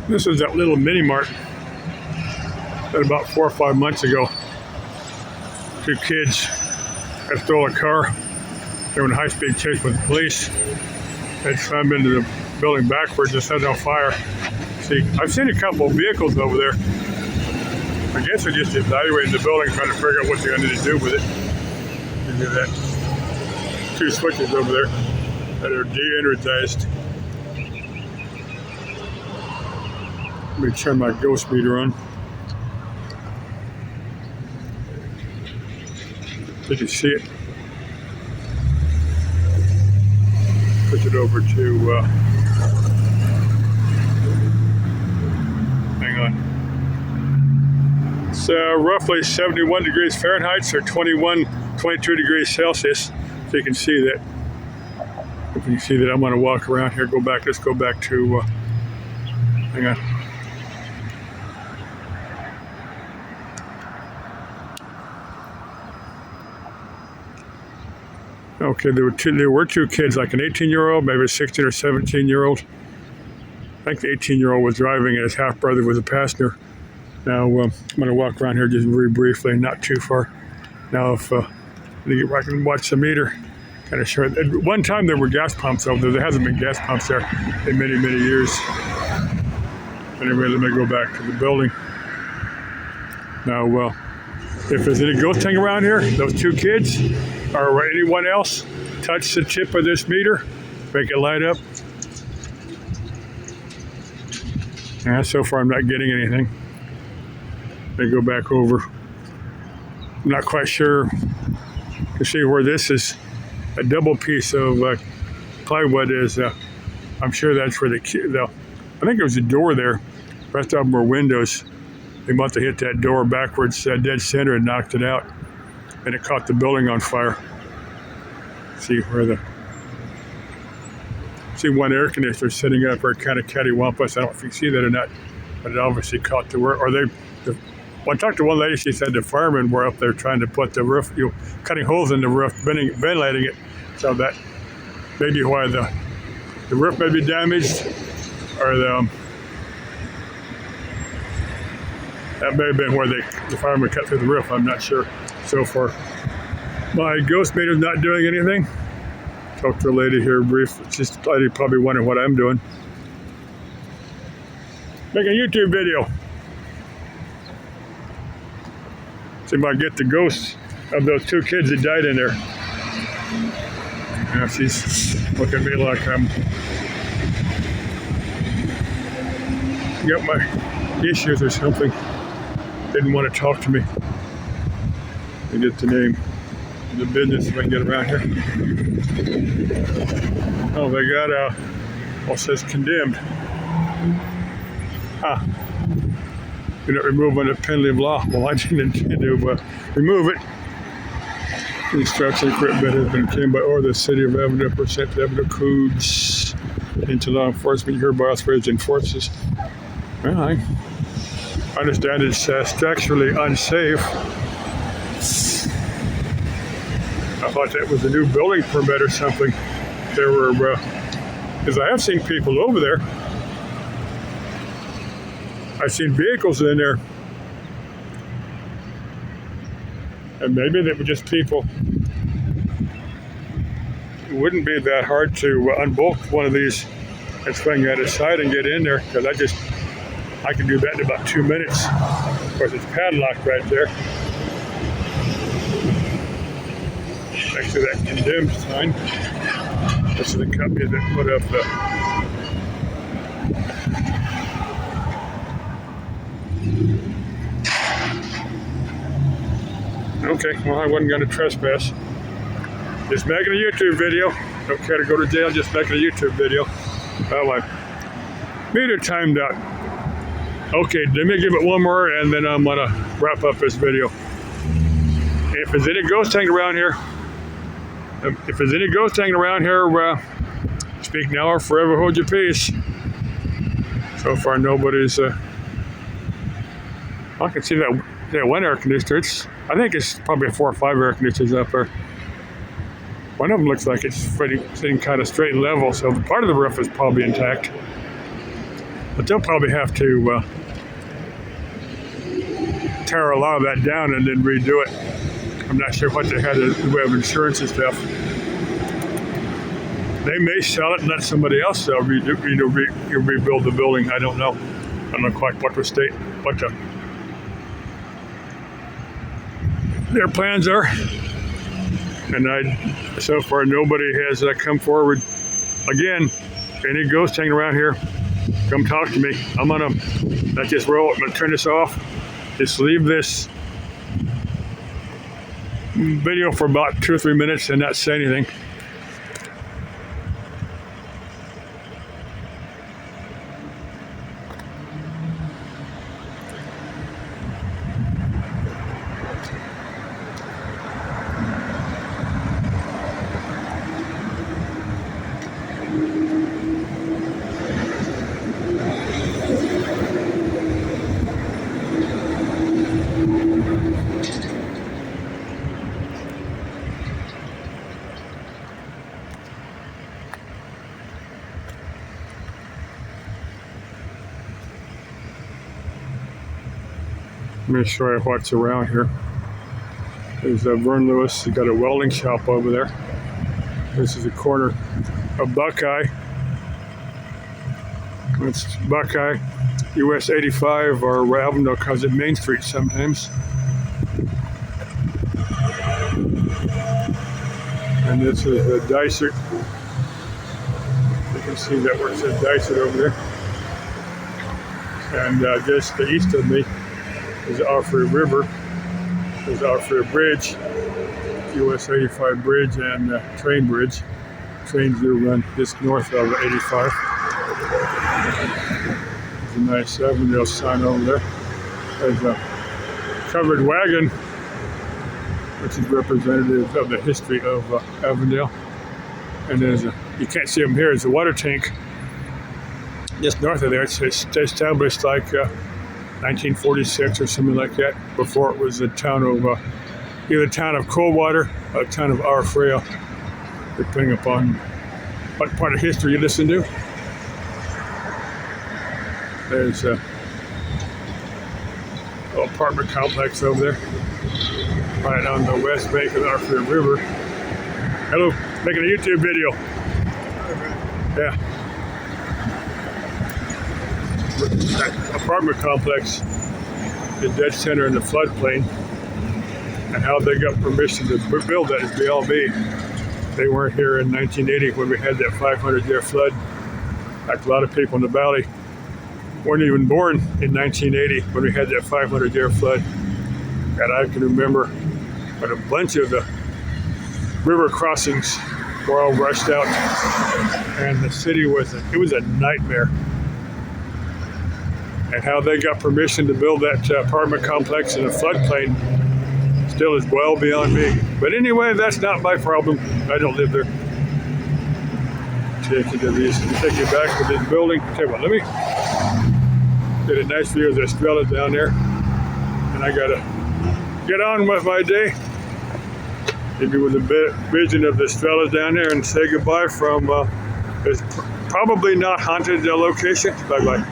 This is that little mini mart that about 4 or 5 months ago, 2 kids had stolen a car. They were in a high-speed chase with the police. They slammed into the building backwards and set it on fire. See, I've seen a couple of vehicles over there. I guess they're just evaluating the building, trying to figure out what they're going to do with it. Look at that. 2 switches over there that are de-energized. Let me turn my ghost meter on. You can see it. Push it over to, hang on. It's roughly 71 degrees Fahrenheit, so 22 degrees Celsius. So you can see that. If you can see that, I'm going to walk around here, go back. Let's go back to, hang on. Okay, there were two kids, like an 18-year-old, maybe a 16 or 17-year-old. I think the 18-year-old was driving and his half-brother was a passenger. Now, I'm going to walk around here just very briefly, not too far. Now, if I can watch the meter, kind of show it. At one time, there were gas pumps over there. There hasn't been gas pumps there in many, many years. Anyway, let me go back to the building. Now, if there's any ghosting around here, those 2 kids, or anyone else, touch the tip of this meter, make it light up. Yeah, so far I'm not getting anything. Let me go back over. I'm not quite sure to see where this is. A double piece of plywood is, I'm sure that's where I think it was a door there. The rest of them were windows. They must have hit that door backwards, dead center, and knocked it out. And it caught the building on fire. See one air conditioner sitting up there, kind of cattywampus. I don't know if you see that or not, but it obviously caught the work. When I talked to one lady, she said the firemen were up there trying to put the roof, cutting holes in the roof, ventilating it, so that maybe why the roof may be damaged, or that may have been where the firemen cut through the roof. I'm not sure. So far, my ghost meter's not doing anything. Talked to a lady here briefly. She's probably wondering what I'm doing. Making a YouTube video. See if I get the ghosts of those 2 kids that died in there. Now she's looking at me like I'm got my issues or something. Didn't want to talk to me. I get the name of the business if I can get around here. Oh, they got what says condemned. You're not removing a penalty of law. Well, I didn't intend to remove it. The instruction equipment has been claimed by order of the city of Avondale pursuant to Avondale codes into law enforcement hereby authorized enforces. Well, I understand it's structurally unsafe. I thought that was a new building permit or something. There were, because I have seen people over there. I've seen vehicles in there. And maybe they were just people. It wouldn't be that hard to unbolt one of these and swing that aside and get in there, because I can do that in about 2 minutes. Of course, it's padlocked right there. Next to that condemned sign. This is the company that put up the okay, well, I wasn't going to trespass. Just making a YouTube video. Don't care to go to jail, just making a YouTube video. Oh, my meter timed out. Okay, let me give it one more and then I'm going to wrap up this video. If there's any ghosts hanging around here, speak now or forever hold your peace. So far, nobody's. I can see that one air conditioner. I think it's probably 4 or 5 air conditioners up there. One of them looks like it's sitting kind of straight and level, so part of the roof is probably intact. But they'll probably have to tear a lot of that down and then redo it. I'm not sure what they had in the way of insurance and stuff. They may sell it and let somebody else rebuild the building. I don't know. I don't know quite what their plans are. And so far nobody has come forward. Again, any ghost hanging around here, come talk to me. I'm gonna let this roll. I'm gonna turn this off. Just leave this video for about 2 or 3 minutes and not say anything. Let me show you what's around here. There's Vern Lewis. He's got a welding shop over there. This is the corner of Buckeye. It's Buckeye, US 85, or Avondale calls it Main Street sometimes. And this is the Dysart. You can see that where it says Dysart over there. And just east of me is the Offrey River. There's the Offrey Bridge, US 85 bridge, and train bridge. Trains do run just north of 85. There's a nice Avondale sign over there. There's a covered wagon, which is representative of the history of Avondale. And there's you can't see them here, it's a water tank just north of there. It's established like 1946 or something like that, before it was the town of either the town of Coldwater or the town of Arfreo, depending upon what part of history you listen to. There's a little apartment complex over there, right on the west bank of the Arfreo River. Hello, making a YouTube video. Yeah. That apartment complex is dead center in the floodplain, and how they got permission to build that is beyond me. They weren't here in 1980 when we had that 500-year flood. In fact, a lot of people in the valley weren't even born in 1980 when we had that 500-year flood. And I can remember when a bunch of the river crossings were all rushed out, and the city was a nightmare. And how they got permission to build that apartment complex in a floodplain still is well beyond me. But anyway, that's not my problem. I don't live there. Take you to these, take you back to this building. Okay, well, let me get a nice view of the Estrella down there. And I gotta get on with my day. Maybe with a vision of the Estrella down there, and say goodbye from this probably not haunted location. Bye-bye.